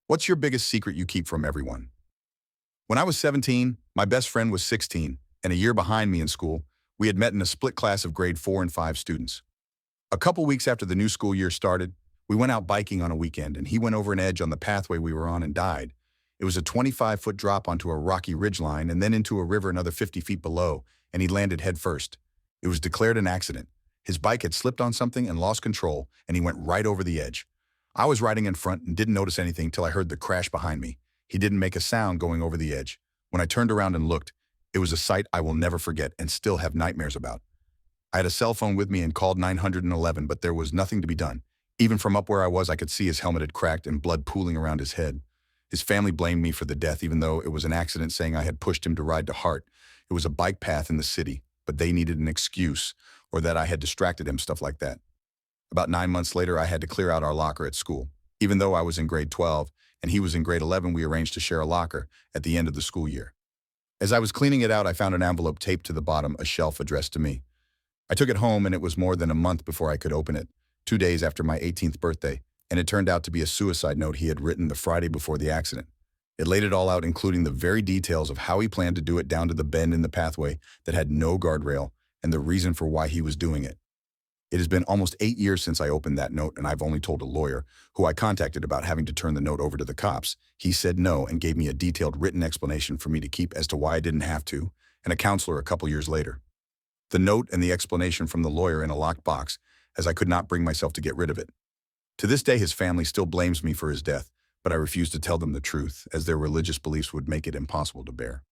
What's your biggest secret you keep from everyone? When I was 17, my best friend was 16, and a year behind me in school, we had met in a split class of grade 4 and 5 students. A couple weeks after the new school year started, we went out biking on a weekend, and he went over an edge on the pathway we were on and died. It was a 25-foot drop onto a rocky ridgeline and then into a river another 50 feet below, and he landed headfirst. It was declared an accident. His bike had slipped on something and lost control, and he went right over the edge. I was riding in front and didn't notice anything till I heard the crash behind me. He didn't make a sound going over the edge. When I turned around and looked, it was a sight I will never forget and still have nightmares about. I had a cell phone with me and called 911, but there was nothing to be done. Even from up where I was, I could see his helmet had cracked and blood pooling around his head. His family blamed me for the death, even though it was an accident, saying I had pushed him to ride to Hart. It was a bike path in the city, but they needed an excuse, or that I had distracted him, stuff like that. About 9 months later, I had to clear out our locker at school. Even though I was in grade 12 and he was in grade 11, we arranged to share a locker at the end of the school year. As I was cleaning it out, I found an envelope taped to the bottom, a shelf addressed to me. I took it home, and it was more than a month before I could open it, 2 days after my 18th birthday, and it turned out to be a suicide note he had written the Friday before the accident. It laid it all out, including the very details of how he planned to do it, down to the bend in the pathway that had no guardrail and the reason for why he was doing it. It has been almost 8 years since I opened that note, and I've only told a lawyer, who I contacted about having to turn the note over to the cops. He said no and gave me a detailed written explanation for me to keep as to why I didn't have to, and a counselor a couple years later. The note and the explanation from the lawyer in a locked box, as I could not bring myself to get rid of it. To this day, his family still blames me for his death, but I refuse to tell them the truth, as their religious beliefs would make it impossible to bear.